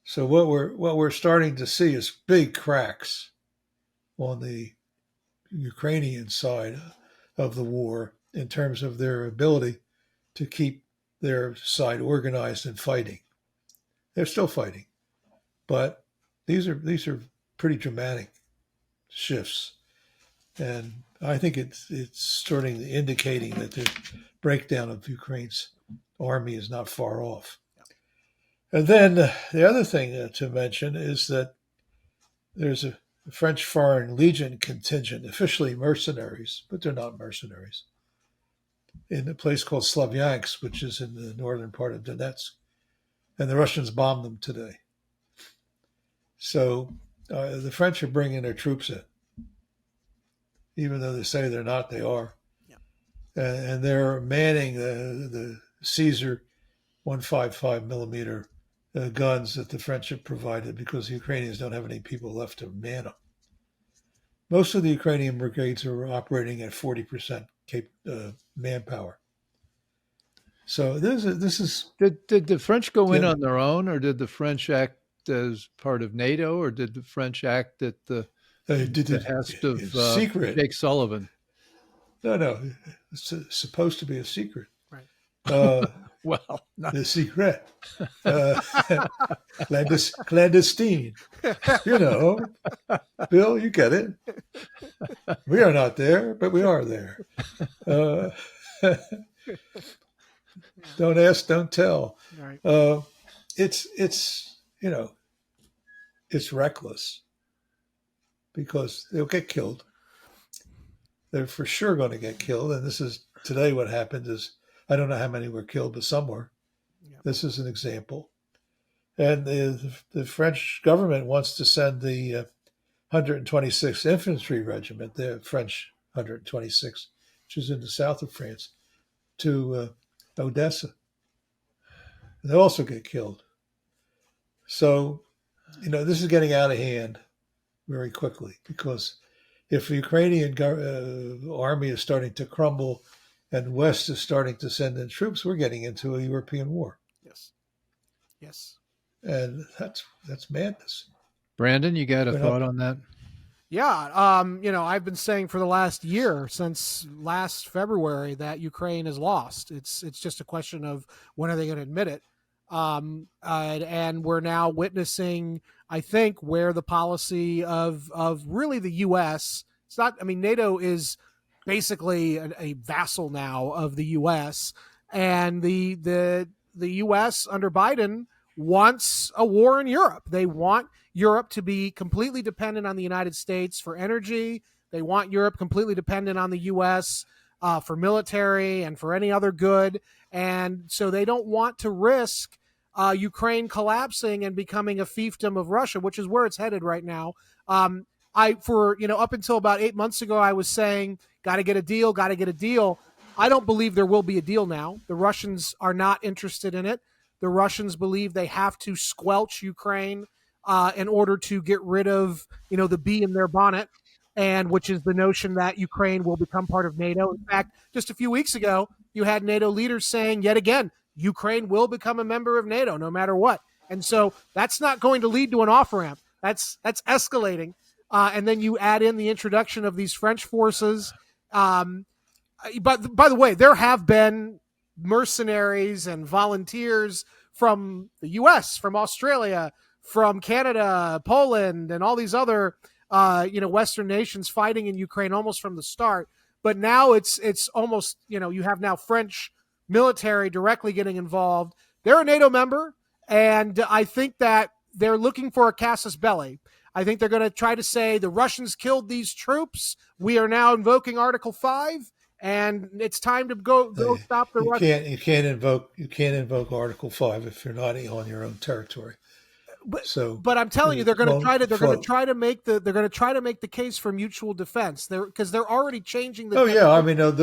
So what we're starting to see is big cracks on the Ukrainian side of the war in terms of their ability to keep their side organized and fighting. They're still fighting, but these are pretty dramatic shifts, and I think it's starting indicating that the breakdown of Ukraine's army is not far off. And then the other thing to mention is that there's a French Foreign Legion contingent, officially mercenaries, but they're not mercenaries, in a place called Slavyansk, which is in the northern part of Donetsk. And the Russians bombed them today. So the French are bringing their troops in. Even though they say they're not, they are. Yeah. And they're manning the Caesar 155 millimeter guns that the French have provided because the Ukrainians don't have any people left to man them. Most of the Ukrainian brigades are operating at 40% manpower. So this is. Did the French go in on their own, or did the French act as part of NATO, or did the French act at the behest of secret? Jake Sullivan? No, it's supposed to be a secret. Right. Well, the secret, clandestine. Bill, you get it. We are not there, but we are there. Don't ask, don't tell. Right. It's reckless because they'll get killed. They're for sure going to get killed. And this is today what happened is, I don't know how many were killed, but some were. Yep. This is an example. And the French government wants to send the 126th Infantry Regiment, the French 126th, which is in the south of France, to Odessa. And they'll also get killed. So, this is getting out of hand very quickly because if the Ukrainian army is starting to crumble and West is starting to send in troops, we're getting into a European war. Yes. And that's madness. Brandon, you got a thought on that? Yeah. I've been saying for the last year, since last February, that Ukraine is lost. It's just a question of when are they going to admit it. And we're now witnessing, I think, where the policy of really the U.S. It's not. I mean, NATO is basically a vassal now of the U.S. and the U.S. under Biden wants a war in Europe. They want Europe to be completely dependent on the United States for energy. They want Europe completely dependent on the U.S. For military and for any other good. And so they don't want to risk Ukraine collapsing and becoming a fiefdom of Russia, which is where it's headed right now. Up until about 8 months ago, I was saying, got to get a deal, got to get a deal. I don't believe there will be a deal now. The Russians are not interested in it. The Russians believe they have to squelch Ukraine in order to get rid of, the bee in their bonnet, and which is the notion that Ukraine will become part of NATO. In fact, just a few weeks ago, you had NATO leaders saying yet again, Ukraine will become a member of NATO no matter what. And so that's not going to lead to an off-ramp. That's escalating. And then you add in the introduction of these French forces. But by the way, there have been mercenaries and volunteers from the U.S., from Australia, from Canada, Poland, and all these other Western nations fighting in Ukraine almost from the start. But now it's almost, you have now French military directly getting involved. They're a NATO member, and I think that they're looking for a casus belli. I think they're going to try to say the Russians killed these troops. We are now invoking Article 5, and it's time to go stop the Russians. You can't invoke Article 5 if you're not on your own territory. But I'm telling you, they're going to try to make the case for mutual defense. Because they're already changing the. Oh yeah, I mean that's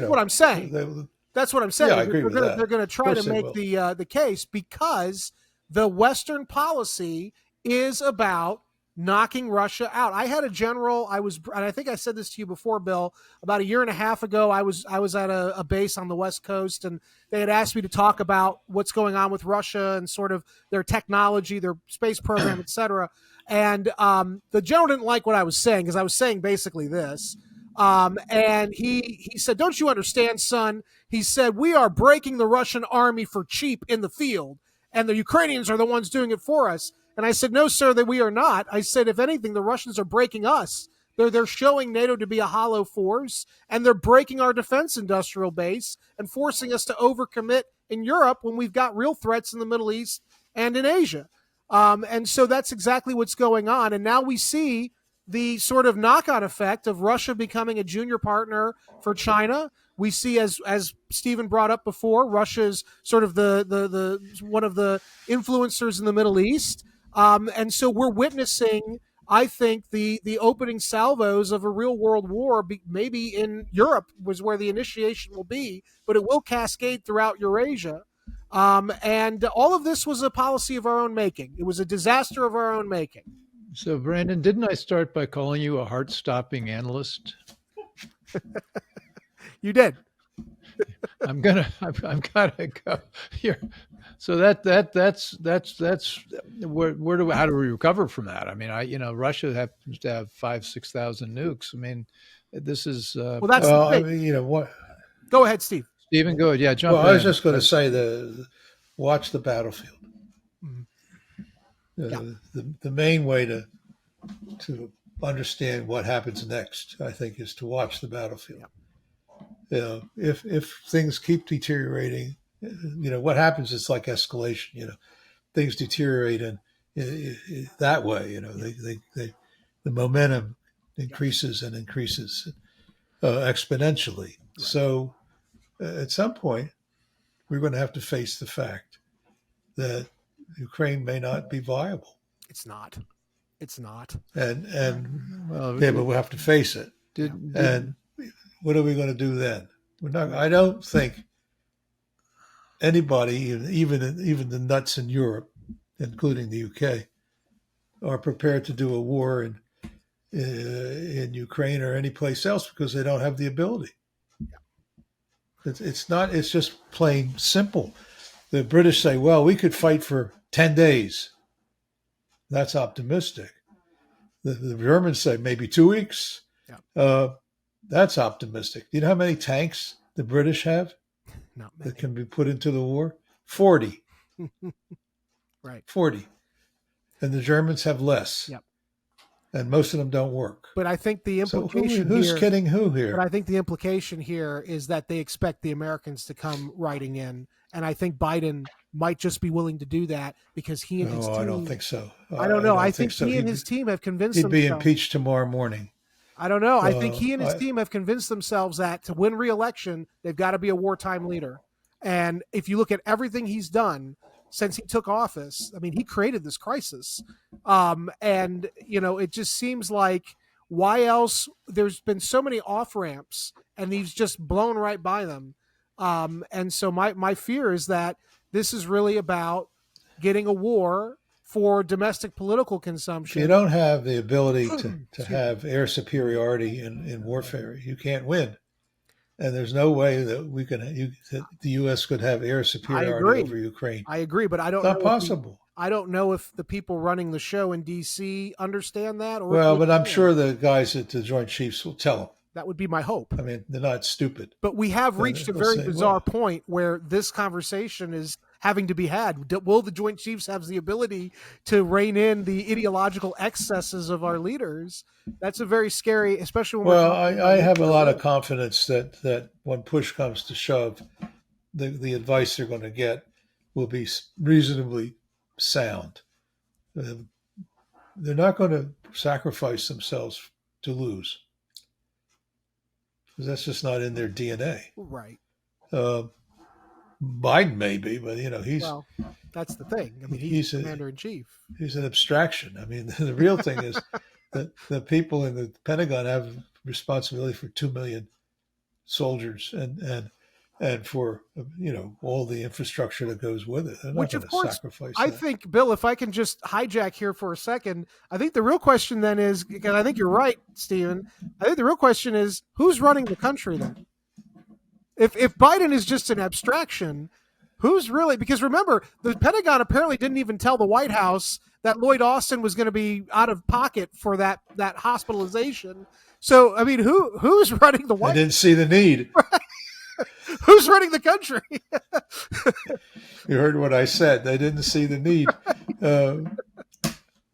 what I'm saying. That's what I'm saying. Yeah, I agree with that. They're going to try to make the case because the Western policy is about knocking Russia out. I had a general. And I think I said this to you before, Bill. About a year and a half ago, I was at a base on the West Coast, and they had asked me to talk about what's going on with Russia and sort of their technology, their space program, et cetera. And the general didn't like what I was saying because I was saying basically this. And he said, "Don't you understand, son?" He said, "We are breaking the Russian army for cheap in the field, and the Ukrainians are the ones doing it for us." And I said, "No, sir, that we are not." I said, "If anything, the Russians are breaking us. They're showing NATO to be a hollow force, and they're breaking our defense industrial base and forcing us to overcommit in Europe when we've got real threats in the Middle East and in Asia." And so that's exactly what's going on. And now we see the sort of knock-on effect of Russia becoming a junior partner for China. We see, as Stephen brought up before, Russia's sort of the one of the influencers in the Middle East. And so we're witnessing, I think, the opening salvos of a real world war, maybe in Europe was where the initiation will be, but it will cascade throughout Eurasia. And all of this was a policy of our own making. It was a disaster of our own making. So, Brandon, didn't I start by calling you a heart-stopping analyst? You did. I'm gonna go here. So that's how do we recover from that? I mean, Russia happens to have 5,000-6,000 nukes. I mean, this is well. That's the thing. I mean, what? Go ahead, Steve. Stephen, go ahead. Yeah, jump. Well, I was just going to say watch the battlefield. The main way to understand what happens next, I think, is to watch the battlefield. If things keep deteriorating, what happens is like escalation. Things deteriorate in that way. The momentum increases and increases exponentially. Right. So at some point, we're going to have to face the fact that Ukraine may not be viable. It's not. And but we'll have to face it. And what are we going to do then? I don't think anybody, even the nuts in Europe, including the UK, are prepared to do a war in Ukraine or any place else because they don't have the ability. It's not. It's just plain simple. The British say, "Well, we could fight for 10 days." That's optimistic. The Germans say maybe 2 weeks. Yeah. That's optimistic. Do you know how many tanks the British have that can be put into the war? 40. Right. 40. And the Germans have less. Yep. And most of them don't work. But I think the So implication who's here, kidding who but here? I think the implication here is that they expect the Americans to come riding in, and I think Biden might just be willing to do that because he and his No, team. I don't think so. I don't know. I think think so. he and his team have convinced He'd be themselves. impeached tomorrow morning. I don't know. I think he and his team have convinced themselves that to win re-election, they've got to be a wartime leader. And if you look at everything he's done since he took office, I mean, he created this crisis. And, you know, it just seems like why else there's been so many off ramps and he's just blown right by them. And so my fear is that this is really about getting a war for domestic political consumption. If you don't have the ability to have air superiority in warfare, you can't win. And there's no way that that the U.S. could have air superiority over Ukraine. I agree, but I don't know. It's not possible. I don't know if the people running the show in D.C. understand that. But I'm sure the guys at the Joint Chiefs will tell them. That would be my hope. I mean, they're not stupid. But we have reached a very bizarre point where this conversation is having to be had. Will the Joint Chiefs have the ability to rein in the ideological excesses of our leaders? That's a very scary, especially when I have a lot of confidence that when push comes to shove, the advice they're going to get will be reasonably sound. They're not going to sacrifice themselves to lose. That's just not in their DNA. Right. Biden may be, but well, that's the thing. I mean, he's commander in chief. He's an abstraction. I mean, the real thing is that the people in the Pentagon have responsibility for 2 million soldiers and for all the infrastructure that goes with it. They're not going to sacrifice that. I think, Bill, if I can just hijack here for a second, I think the real question then is, and I think you're right, Stephen, I think the real question is, who's running the country then? If Biden is just an abstraction, who's really, because remember, the Pentagon apparently didn't even tell the White House that Lloyd Austin was going to be out of pocket for that hospitalization. So, I mean, who's running the White House? I didn't see the need. Who's running the country? You heard what I said. They didn't see the need.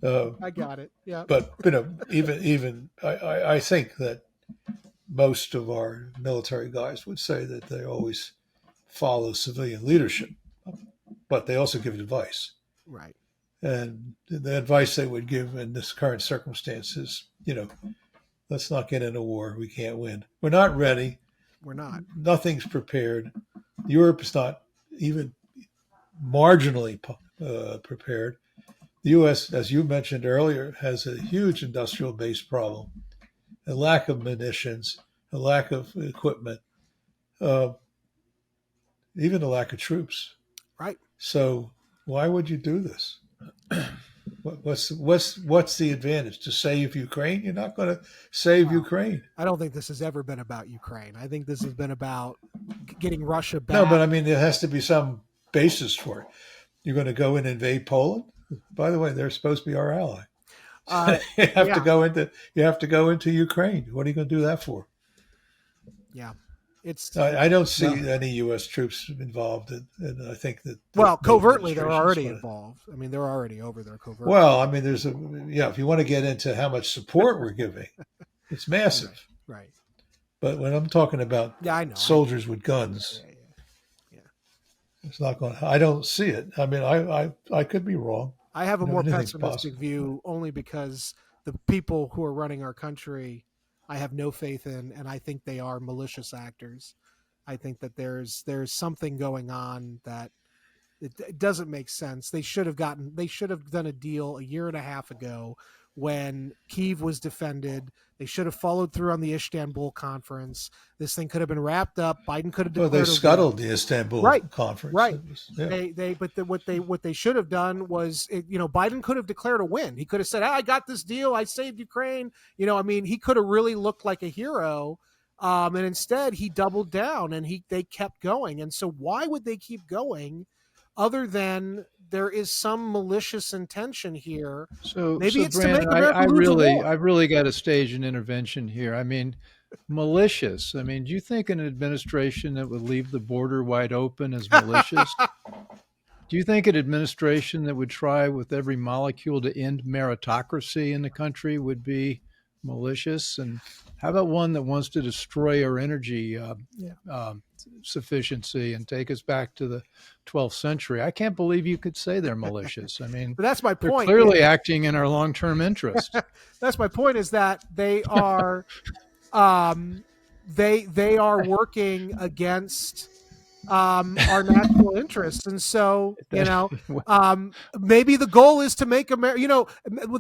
I got it. Yeah. But even I think that most of our military guys would say that they always follow civilian leadership, but they also give advice. Right. And the advice they would give in this current circumstance is, let's not get in a war. We can't win. We're not ready. We're not. Nothing's prepared. Europe is not even marginally prepared. The U.S., as you mentioned earlier, has a huge industrial base problem, a lack of munitions, a lack of equipment, even a lack of troops. Right. So why would you do this? What's the advantage? To save Ukraine? You're not going to save Ukraine. I don't think this has ever been about Ukraine. I think this has been about getting Russia back. No, but I mean, there has to be some basis for it. You're going to go and invade Poland? By the way, they're supposed to be our ally. You have to go into Ukraine. What are you going to do that for? Yeah. I don't see any U.S. troops involved, and I think that covertly they're already involved. I mean, they're already over there covertly. Well, I mean, if you want to get into how much support we're giving, it's massive. Right. But when I'm talking about soldiers with guns, it's not going. I don't see it. I mean, I could be wrong. I have a more pessimistic view only because the people who are running our country, I have no faith in, and I think they are malicious actors. I think that there's something going on that it doesn't make sense. They should have done a deal a year and a half ago when Kyiv was defended. They should have followed through on the Istanbul conference. This thing could have been wrapped up. Biden could have declared. Well, they scuttled the Istanbul conference. Right. What they should have done was, Biden could have declared a win. He could have said, I got this deal. I saved Ukraine. He could have really looked like a hero. And instead he doubled down and they kept going. And so why would they keep going other than there is some malicious intention here? So maybe it's Brandon, to make America lose a war. I've really got to stage an intervention here. I mean, malicious. I mean, do you think an administration that would leave the border wide open is malicious? Do Do you think an administration that would try with every molecule to end meritocracy in the country would be malicious? And how about one that wants to destroy our energy sufficiency and take us back to the 12th century? I can't believe you could say they're malicious. I mean, But that's my they're point. clearly acting in our long-term interest. That's my point, is that they are they are working against our national interests. And so, maybe the goal is to make America,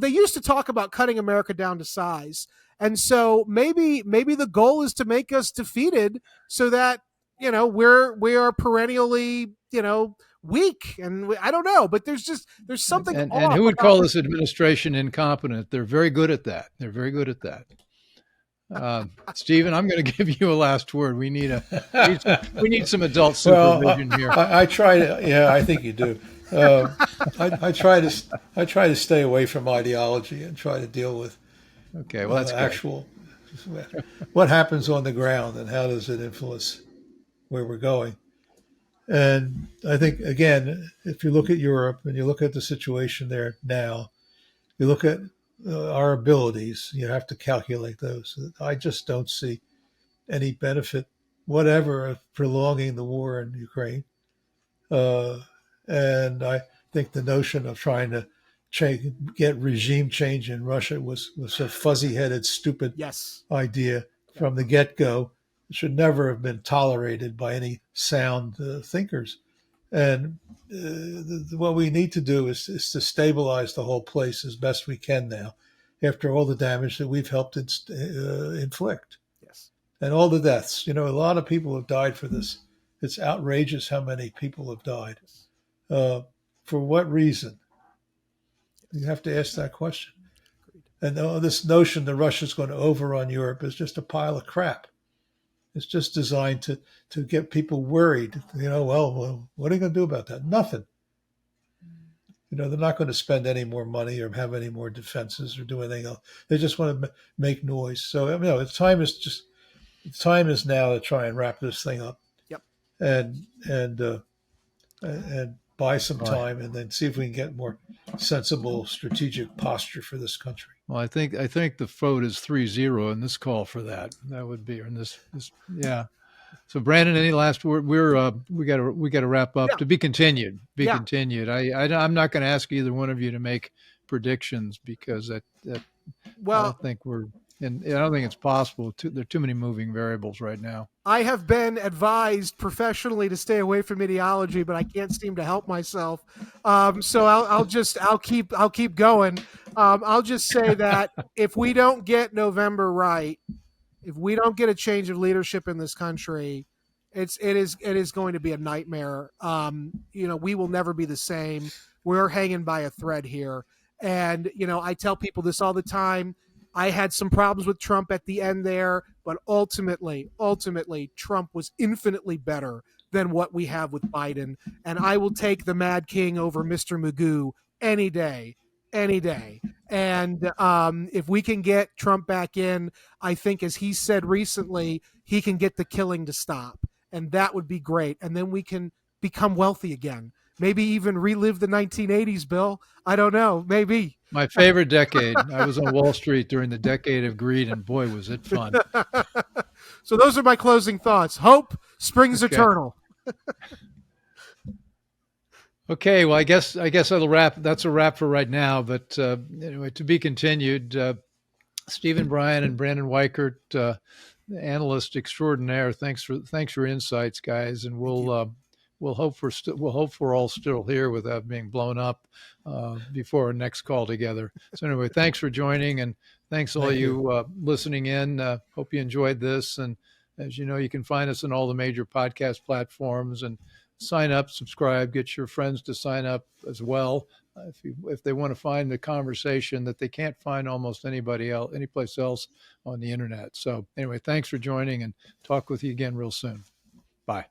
they used to talk about cutting America down to size. And so maybe the goal is to make us defeated so that, we are perennially, weak. And I don't know, but there's something. And who would call this administration incompetent? They're very good at that. They're very good at that. Stephen, I'm going to give you a last word. We need some adult supervision here. I try to. Yeah, I think you do. I try to stay away from ideology and try to deal with that's actual what happens on the ground and how does it influence where we're going. And I think, again, if you look at Europe and you look at the situation there now, you look at our abilities, you have to calculate those. I just don't see any benefit whatever of prolonging the war in Ukraine. And I think the notion of trying to get regime change in Russia was a fuzzy-headed, stupid idea from the get-go. It should never have been tolerated by any sound thinkers. And what we need to do is to stabilize the whole place as best we can now, after all the damage that we've helped inflict. Yes. And all the deaths. A lot of people have died for this. It's outrageous how many people have died. For what reason? You have to ask that question. And this notion that Russia's going to overrun Europe is just a pile of crap. It's just designed to get people worried. Well, what are you going to do about that? Nothing. They're not going to spend any more money or have any more defenses or do anything else. They just want to make noise. So the time is now to try and wrap this thing up. Yep. And buy some time and then see if we can get more sensible strategic posture for this country. Well, I think the vote is 3-0 in this call for that. That would be in this. Yeah. So Brandon, any last word? We got to wrap up. Yeah. To be continued. Continued. I'm not going to ask either one of you to make predictions because I don't think I don't think it's possible. There are too many moving variables right now. I have been advised professionally to stay away from ideology, but I can't seem to help myself. So I'll keep going. I'll just say that if we don't get November right, if we don't get a change of leadership in this country, it is going to be a nightmare. We will never be the same. We're hanging by a thread here. And, I tell people this all the time. I had some problems with Trump at the end there, but ultimately, Trump was infinitely better than what we have with Biden. And I will take the Mad King over Mr. Magoo any day. And if we can get Trump back in, I think, as he said recently, he can get the killing to stop. And that would be great. And then we can become wealthy again. Maybe even relive the 1980s, Bill. I don't know. Maybe. My favorite decade. I was on Wall Street during the decade of greed, and boy, was it fun. So those are my closing thoughts. Hope springs eternal. Okay, well, I guess that'll wrap. That's a wrap for right now. But anyway, to be continued. Stephen, Bryen, and Brandon Weichert, analyst extraordinaire. Thanks for your insights, guys, and we'll hope we're all still here without being blown up before our next call together. So anyway, thanks for joining, and thanks all you listening in. Hope you enjoyed this, and as you know, you can find us on all the major podcast platforms, and sign up, subscribe, get your friends to sign up as well. If they want to find the conversation that they can't find almost anyplace else on the internet. So anyway, thanks for joining, and talk with you again real soon. Bye.